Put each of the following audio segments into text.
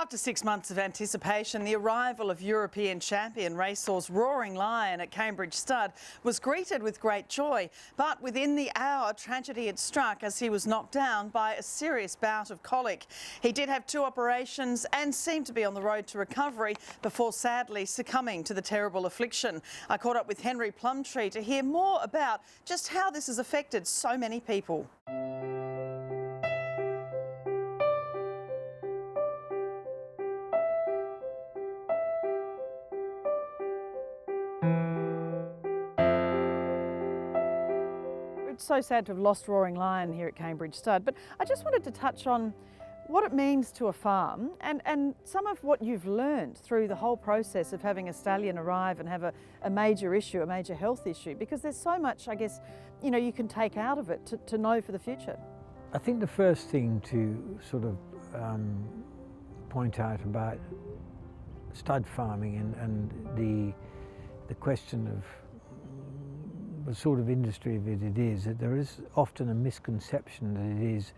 After 6 months of anticipation, the arrival of European champion racehorse Roaring Lion at Cambridge Stud was greeted with great joy. But within the hour, tragedy had struck as he was knocked down by a serious bout of colic. He did have 2 operations and seemed to be on the road to recovery before sadly succumbing to the terrible affliction. I caught up with Henry Plumptre to hear more about just how this has affected so many people. It's so sad to have lost Roaring Lion here at Cambridge Stud, but I just wanted to touch on what it means to a farm and some of what you've learned through the whole process of having a stallion arrive and have a major issue, a major health issue, because there's so much, I guess, you can take out of it to know for the future. I think the first thing to sort of point out about stud farming and the question of the sort of industry that it is, that there is often a misconception that it is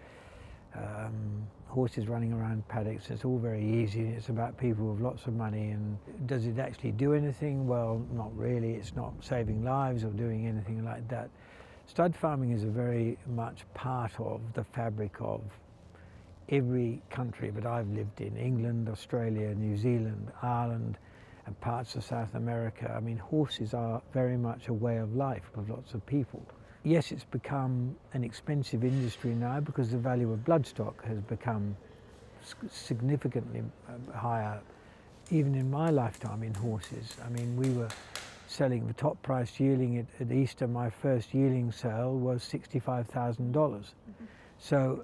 horses running around paddocks. It's all very easy, it's about people with lots of money, and does it actually do anything? Well, not really. It's not saving lives or doing anything like that. Stud farming is a very much part of the fabric of every country that I've lived in: England, Australia, New Zealand, Ireland, and parts of South America. I mean, horses are very much a way of life with lots of people. Yes, it's become an expensive industry now because the value of bloodstock has become significantly higher, even in my lifetime in horses. I mean, we were selling the top price yearling at Easter. My first yearling sale was $65,000. So,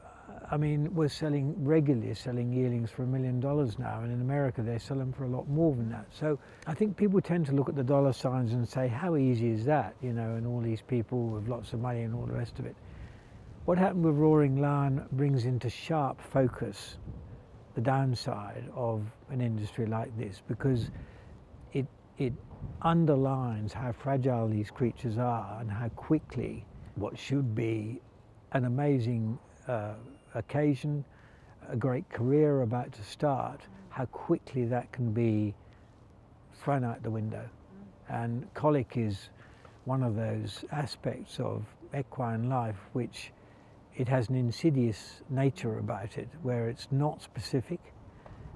I mean, we're regularly selling yearlings for $1 million now, and in America they sell them for a lot more than that. So I think people tend to look at the dollar signs and say, how easy is that, and all these people with lots of money and all the rest of it. What happened with Roaring Lion brings into sharp focus the downside of an industry like this, because it underlines how fragile these creatures are and how quickly what should be an amazing occasion, a great career about to start, how quickly that can be thrown out the window. And colic is one of those aspects of equine life which it has an insidious nature about it, where it's not specific.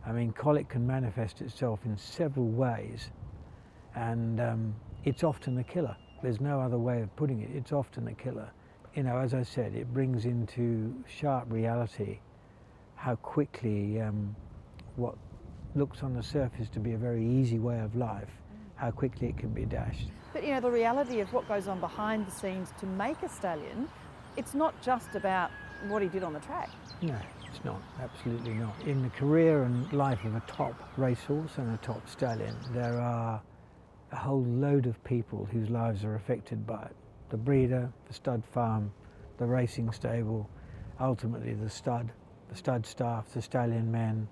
I mean, colic can manifest itself in several ways, and it's often a killer. There's no other way of putting it. It's often a killer. As I said, it brings into sharp reality how quickly what looks on the surface to be a very easy way of life, how quickly it can be dashed. But the reality of what goes on behind the scenes to make a stallion, it's not just about what he did on the track. No, it's not, absolutely not. In the career and life of a top racehorse and a top stallion, there are a whole load of people whose lives are affected by it. The breeder, the stud farm, the racing stable, ultimately the stud staff, the stallion men.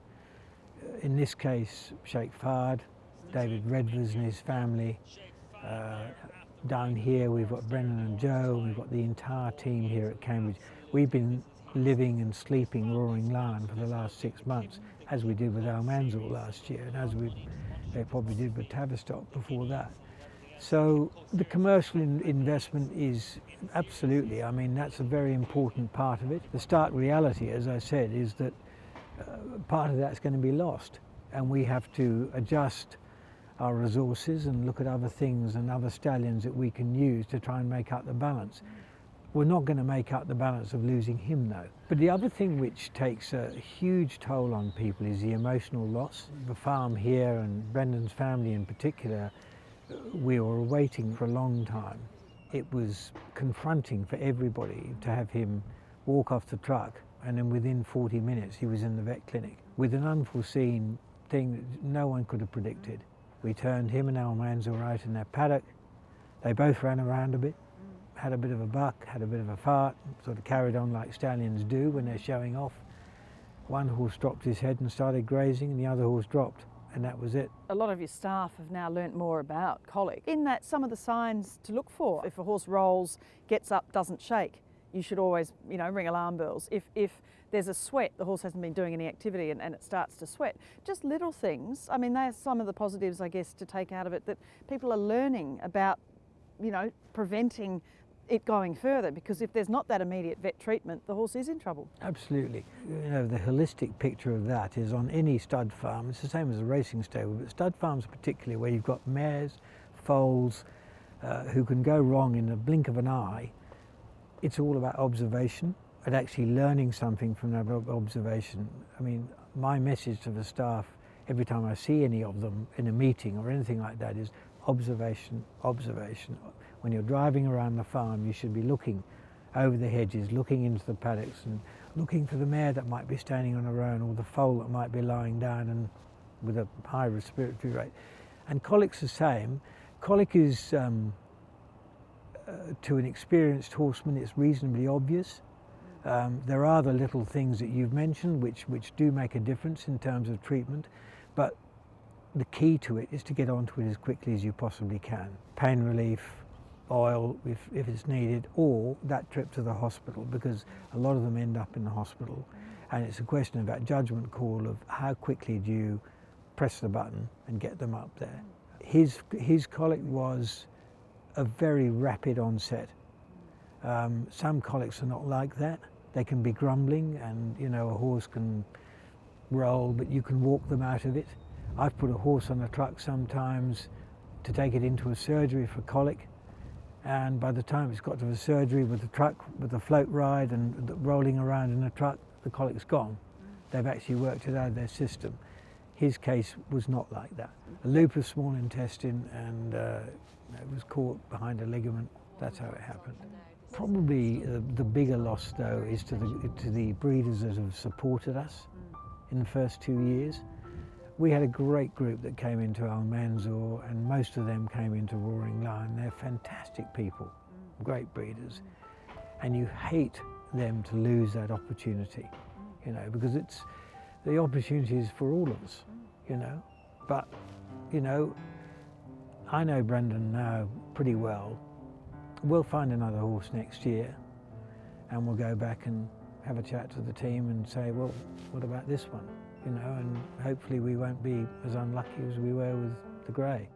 In this case, Sheikh Fahd, David Redvers and his family. Down here we've got Brendan and Joe, we've got the entire team here at Cambridge. We've been living and sleeping Roaring Lion for the last 6 months, as we did with Al Manzor last year, and as they probably did with Tavistock before that. So the commercial investment is absolutely, I mean, that's a very important part of it. The stark reality, as I said, is that part of that's going to be lost, and we have to adjust our resources and look at other things and other stallions that we can use to try and make up the balance. We're not going to make up the balance of losing him, though. But the other thing which takes a huge toll on people is the emotional loss. The farm here, and Brendan's family in particular, we were waiting for a long time. It was confronting for everybody to have him walk off the truck, and then within 40 minutes he was in the vet clinic with an unforeseen thing that no one could have predicted. We turned him and Al Manzor out in their paddock. They both ran around a bit, had a bit of a buck, had a bit of a fart, sort of carried on like stallions do when they're showing off. One horse dropped his head and started grazing, and the other horse dropped. And that was it. A lot of your staff have now learnt more about colic. In that, some of the signs to look for, if a horse rolls, gets up, doesn't shake, you should always, you know, ring alarm bells. If there's a sweat, the horse hasn't been doing any activity and it starts to sweat. Just little things. I mean, there's some of the positives, I guess, to take out of it, that people are learning about, you know, preventing it going further, because if there's not that immediate vet treatment, the horse is in trouble. Absolutely. You know, the holistic picture of that is on any stud farm. It's the same as a racing stable, but stud farms particularly, where you've got mares, foals, who can go wrong in the blink of an eye. It's all about observation and actually learning something from that observation. I mean, my message to the staff every time I see any of them in a meeting or anything like that is observation, observation. When you're driving around the farm, you should be looking over the hedges, looking into the paddocks and looking for the mare that might be standing on her own, or the foal that might be lying down and with a high respiratory rate. And Colic's the same. Colic is, to an experienced horseman, it's reasonably obvious. There are the little things that you've mentioned which do make a difference in terms of treatment, but the key to it is to get onto it as quickly as you possibly can. Pain relief, oil if it's needed, or that trip to the hospital, because a lot of them end up in the hospital, and it's a question of that judgment call of how quickly do you press the button and get them up there. His colic was a very rapid onset. Some colics are not like that. They can be grumbling, and you know, a horse can roll, but you can walk them out of it. I've put a horse on a truck sometimes to take it into a surgery for colic, and by the time it's got to the surgery with the truck, with the float ride and rolling around in the truck, the colic's gone. They've actually worked it out of their system. His case was not like that. A loop of small intestine, and it was caught behind a ligament. That's how it happened. Probably the bigger loss, though, is to the breeders that have supported us in the first 2 years. We had a great group that came into Almanzor, and most of them came into Roaring Lion. They're fantastic people, great breeders, and you hate them to lose that opportunity, you know, because the opportunity is for all of us, you know. But, you know, I know Brendan now pretty well. We'll find another horse next year, and we'll go back and have a chat to the team and say, well, what about this one? You know, and hopefully we won't be as unlucky as we were with the Grey.